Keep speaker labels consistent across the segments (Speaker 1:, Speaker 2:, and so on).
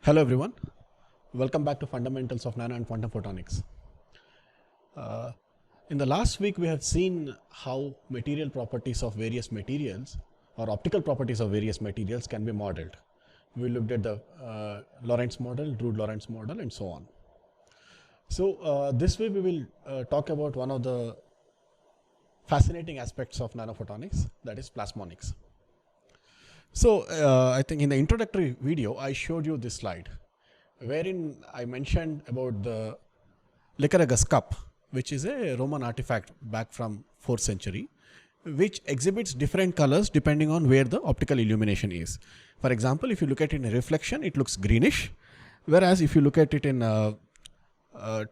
Speaker 1: Hello everyone, welcome back to Fundamentals of Nano and Quantum Photonics. In the last week we have seen how material properties of various materials or optical properties of various materials can be modeled. We looked at the Lorenz model, Drude-Lorenz model and so on. So this way we will talk about one of the fascinating aspects of nanophotonics, that is plasmonics. So I think in the introductory video I showed you this slide wherein I mentioned about the Lycurgus cup, which is a Roman artifact back from 4th century, which exhibits different colors depending on where the optical illumination is. For example, if you look at it in reflection, it looks greenish, whereas if you look at it in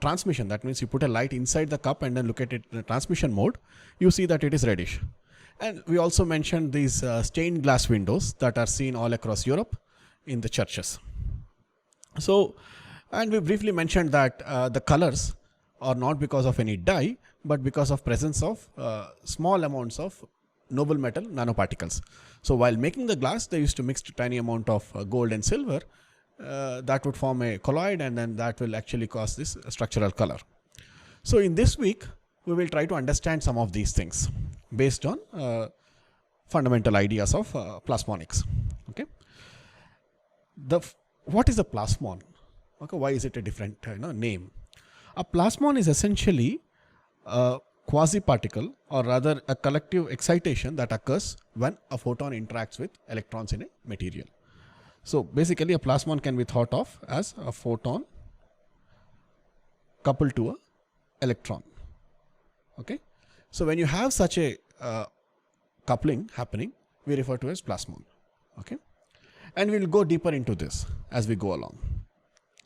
Speaker 1: transmission, that means you put a light inside the cup and then look at it in the transmission mode, you see that it is reddish. And we also mentioned these stained glass windows that are seen all across Europe in the churches. So, and we briefly mentioned that the colors are not because of any dye, but because of presence of small amounts of noble metal nanoparticles. So while making the glass, they used to mix a tiny amount of gold and silver that would form a colloid, and then that will actually cause this structural color. So in this week, we will try to understand some of these things based on fundamental ideas of plasmonics. Okay, what is a plasmon? Okay, why is it a different name? A plasmon is essentially a quasi-particle, or rather a collective excitation that occurs when a photon interacts with electrons in a material. So basically a plasmon can be thought of as a photon coupled to an electron. Okay, so when you have such a coupling happening, we refer to as plasmon. Okay, and we will go deeper into this as we go along.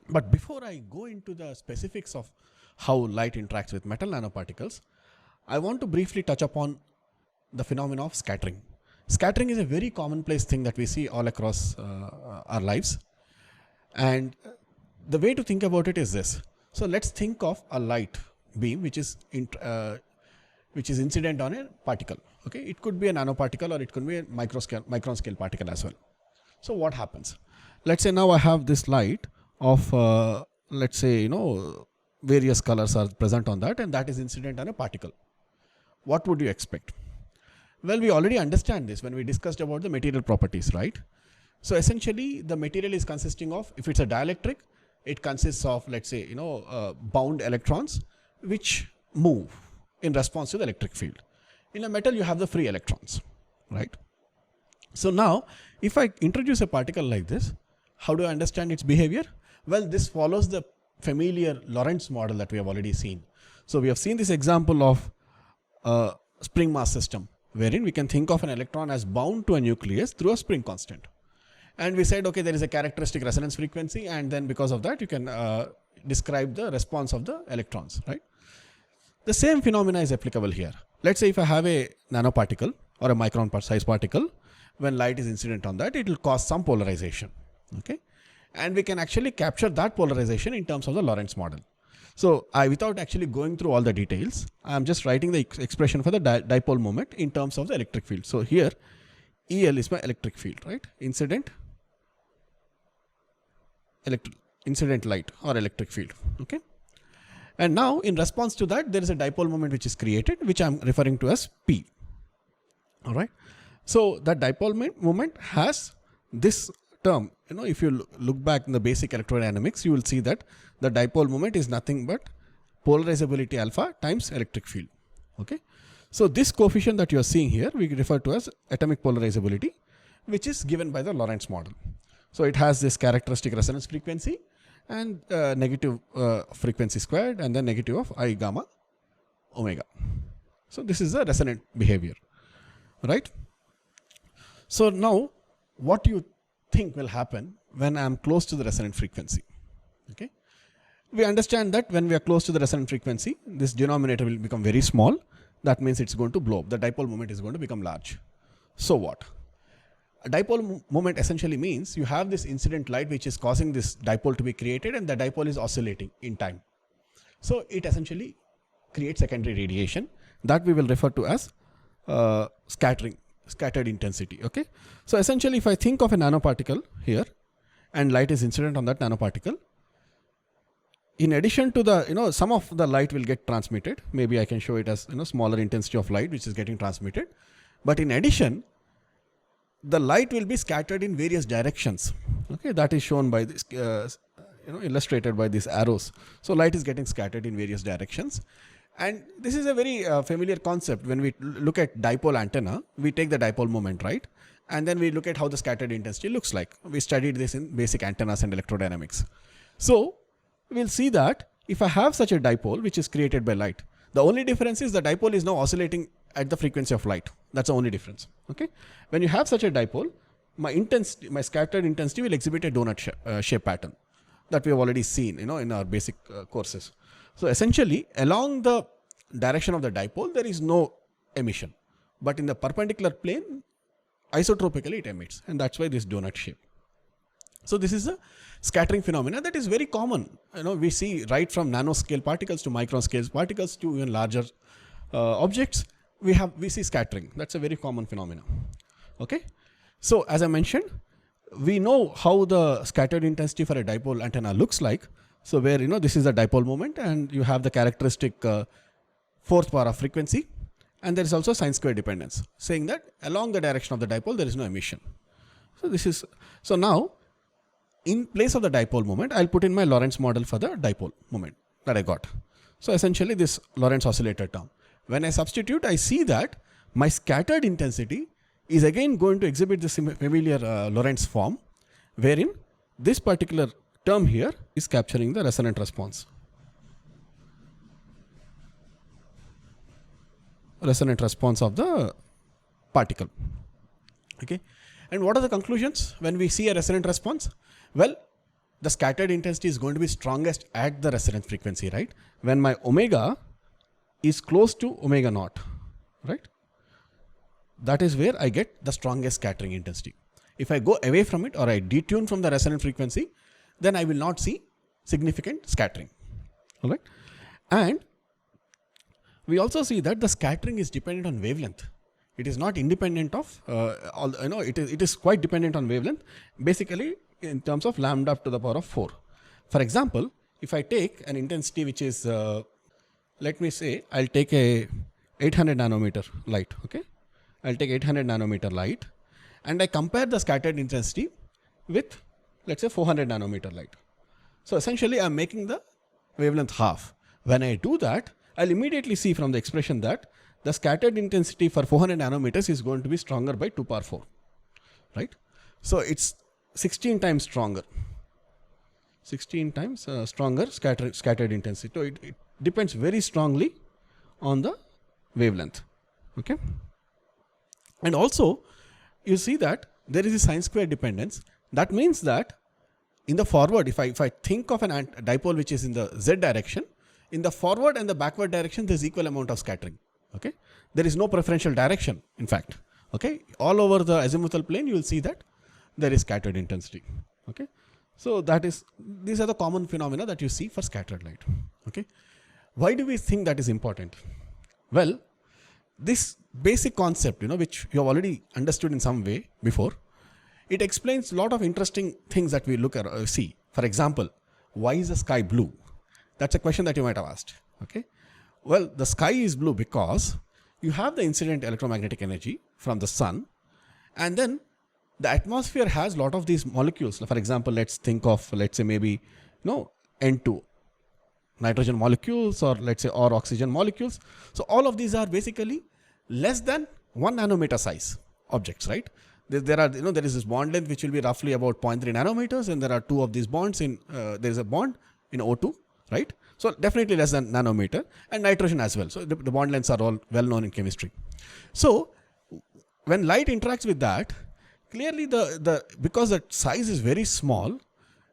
Speaker 1: But before I go into the specifics of how light interacts with metal nanoparticles, I want to briefly touch upon the phenomena of scattering. Scattering is a very commonplace thing that we see all across our lives, and the way to think about it is this. So let's think of a light beam which is incident on a particle. Okay, it could be a nanoparticle or it could be a micron scale particle as well. So what happens? Let's say now I have this light of let's say various colors are present on that, and that is incident on a particle. What would you expect? Well, we already understand this when we discussed about the material properties, right? So essentially the material is consisting of, if it's a dielectric, it consists of, let's say bound electrons which move in response to the electric field. In a metal you have the free electrons, right? So now if I introduce a particle like this, how do I understand its behavior? Well, this follows the familiar Lorenz model that we have already seen. So we have seen this example of a spring mass system, wherein we can think of an electron as bound to a nucleus through a spring constant. And we said, okay, there is a characteristic resonance frequency, and then because of that you can describe the response of the electrons, right? The same phenomena is applicable here. Let's say if I have a nanoparticle or a micron size particle, when light is incident on that, it will cause some polarization. Okay, and we can actually capture that polarization in terms of the Lorenz model. So without actually going through all the details, I am just writing the expression for the dipole moment in terms of the electric field. So here EL is my electric field, right? Incident light or electric field. Okay, and now in response to that there is a dipole moment which is created, which I am referring to as P. All right, so that dipole moment has this term. If you look back in the basic electrodynamics, you will see that the dipole moment is nothing but polarizability alpha times electric field. Okay, so this coefficient that you are seeing here we refer to as atomic polarizability, which is given by the Lorenz model. So it has this characteristic resonance frequency and negative frequency squared, and then negative of I gamma omega. So this is the resonant behavior, right? So now what do you think will happen when I am close to the resonant frequency? Okay, we understand that when we are close to the resonant frequency, this denominator will become very small. That means it's going to blow up. The dipole moment is going to become large. So what? A dipole moment essentially means you have this incident light which is causing this dipole to be created, and the dipole is oscillating in time. So it essentially creates secondary radiation that we will refer to as scattered intensity. Okay, so essentially if I think of a nanoparticle here and light is incident on that nanoparticle. In addition to the, some of the light will get transmitted. Maybe I can show it as, smaller intensity of light which is getting transmitted. But in addition, the light will be scattered in various directions. Okay, that is shown by this, illustrated by these arrows. So light is getting scattered in various directions. And this is a very familiar concept. When we look at dipole antenna, we take the dipole moment, right? And then we look at how the scattered intensity looks like. We studied this in basic antennas and electrodynamics. So we'll see that if I have such a dipole which is created by light, the only difference is the dipole is now oscillating at the frequency of light. That's the only difference. Okay. When you have such a dipole, my scattered intensity will exhibit a donut shape pattern that we have already seen, in our basic courses. So essentially, along the direction of the dipole, there is no emission, but in the perpendicular plane, isotropically it emits, and that's why this donut shape. So this is a scattering phenomena that is very common. We see right from nanoscale particles to micron scale particles to even larger objects. We see scattering. That's a very common phenomena. Okay. So as I mentioned, we know how the scattered intensity for a dipole antenna looks like. So where, this is the dipole moment and you have the characteristic fourth power of frequency, and there is also sine square dependence, saying that along the direction of the dipole there is no emission. So now in place of the dipole moment, I'll put in my Lorenz model for the dipole moment that I got. So essentially this Lorenz oscillator term. When I substitute, I see that my scattered intensity is again going to exhibit the familiar Lorenz form, wherein this particular term here is capturing the resonant response. Resonant response of the particle. Okay. And what are the conclusions when we see a resonant response? Well, the scattered intensity is going to be strongest at the resonance frequency, right? When my omega is close to omega naught, right? That is where I get the strongest scattering intensity. If I go away from it or I detune from the resonant frequency, then I will not see significant scattering. All right. And we also see that the scattering is dependent on wavelength. It is not independent of, it is quite dependent on wavelength, basically in terms of lambda to the power of 4. For example, if I take an intensity which is, let me say, I'll take a 800 nanometer light. Okay. I'll take 800 nanometer light and I compare the scattered intensity with, let's say, 400 nanometer light. So essentially I'm making the wavelength half. When I do that, I'll immediately see from the expression that the scattered intensity for 400 nanometers is going to be stronger by 2 power 4, right? So it's 16 times stronger. 16 times stronger scattered intensity. So it depends very strongly on the wavelength. Okay. And also you see that there is a sine square dependence. That means that in the forward, if I think of a dipole which is in the z direction, in the forward and the backward direction, there's equal amount of scattering. Okay. There is no preferential direction, in fact. Okay. All over the azimuthal plane, you will see that there is scattered intensity. Okay. So these are the common phenomena that you see for scattered light. Okay. Why do we think that is important? Well, this basic concept, which you have already understood in some way before, it explains a lot of interesting things that we look at, see. For example, why is the sky blue? That's a question that you might have asked. Okay. Well, the sky is blue because you have the incident electromagnetic energy from the sun, and then the atmosphere has a lot of these molecules. For example, let's say maybe N2 nitrogen molecules, or let's say or oxygen molecules. So all of these are basically less than 1 nanometer size objects, right? There are, there is this bond length which will be roughly about 0.3 nanometers, and there are two of these bonds in, there is a bond in O2, right? So definitely less than nanometer, and nitrogen as well. So the bond lengths are all well known in chemistry. So when light interacts with that, clearly because the size is very small,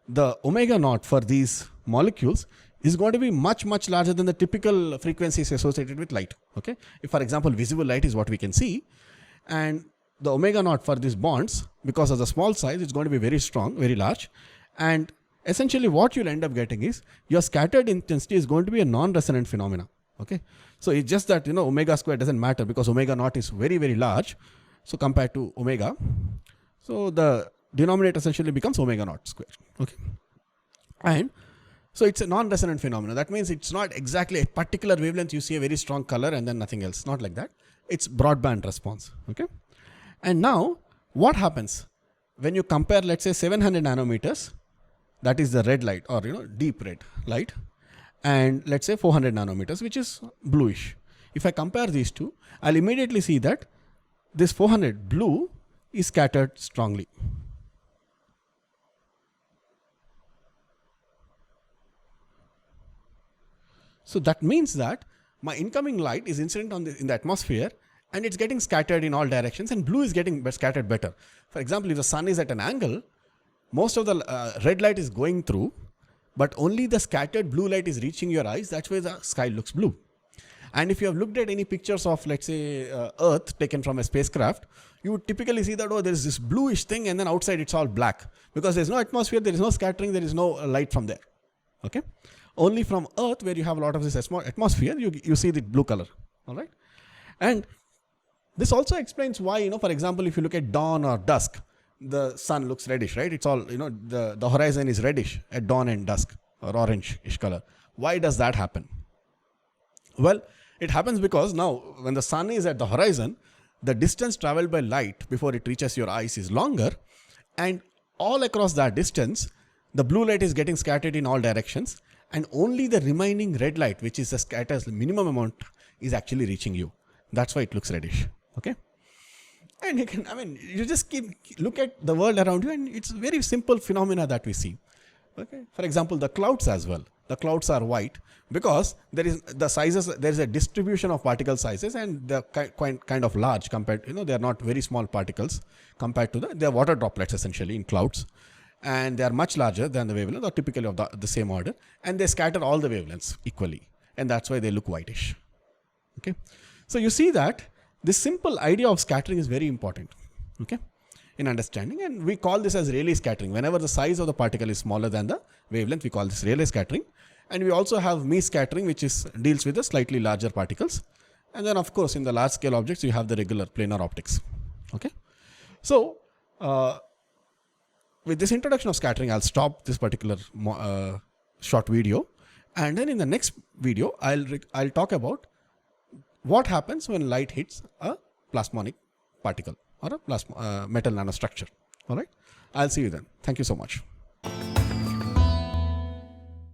Speaker 1: the omega naught for these molecules is going to be much, much larger than the typical frequencies associated with light. Okay. If, for example, visible light is what we can see, and the omega naught for these bonds, because of the small size, it's going to be very strong, very large. And essentially what you'll end up getting is your scattered intensity is going to be a non-resonant phenomena. Okay. So it's just that, omega square doesn't matter because omega naught is very, very large. So compared to omega, so the denominator essentially becomes omega naught square. Okay. And so it's a non-resonant phenomenon. That means it's not exactly a particular wavelength you see a very strong color and then nothing else. Not like that. It's broadband response. Okay. And now what happens when you compare, let's say 700 nanometers, that is the red light, or deep red light, and let's say 400 nanometers, which is bluish. If I compare these two, I'll immediately see that this 400 blue is scattered strongly. So that means that my incoming light is incident in the atmosphere, and it's getting scattered in all directions, and blue is getting scattered better. For example, if the sun is at an angle, most of the red light is going through, but only the scattered blue light is reaching your eyes. That's why the sky looks blue. And if you have looked at any pictures of, let's say, Earth taken from a spacecraft, you would typically see that, oh, there is this bluish thing, and then outside it's all black, because there's no atmosphere, there is no scattering, there is no light from there. Okay. Only from Earth, where you have a lot of this atmosphere, you see the blue color. All right. And this also explains why, for example, if you look at dawn or dusk, the sun looks reddish, right? It's all, the horizon is reddish at dawn and dusk, or orange-ish color. Why does that happen? Well, it happens because now when the sun is at the horizon, the distance traveled by light before it reaches your eyes is longer, and all across that distance, the blue light is getting scattered in all directions, and only the remaining red light, which is the scattered minimum amount, is actually reaching you. That's why it looks reddish. Okay. And you just look at the world around you, and it's very simple phenomena that we see. Okay. For example, the clouds as well. The clouds are white because there is a distribution of particle sizes, and they're kind of large compared, they are not very small particles compared to they are water droplets essentially in clouds, and they are much larger than the wavelength, or typically of the same order, and they scatter all the wavelengths equally, and that's why they look whitish. Okay. So you see that this simple idea of scattering is very important, okay, in understanding, and we call this as Rayleigh scattering. Whenever the size of the particle is smaller than the wavelength, we call this Rayleigh scattering. And we also have Mie scattering, which deals with the slightly larger particles. And then, of course, in the large scale objects, you have the regular planar optics. Okay. So with this introduction of scattering, I'll stop this particular short video, and then in the next video, I'll talk about what happens when light hits a plasmonic particle or a metal nanostructure. All right. I'll see you then. Thank you so much.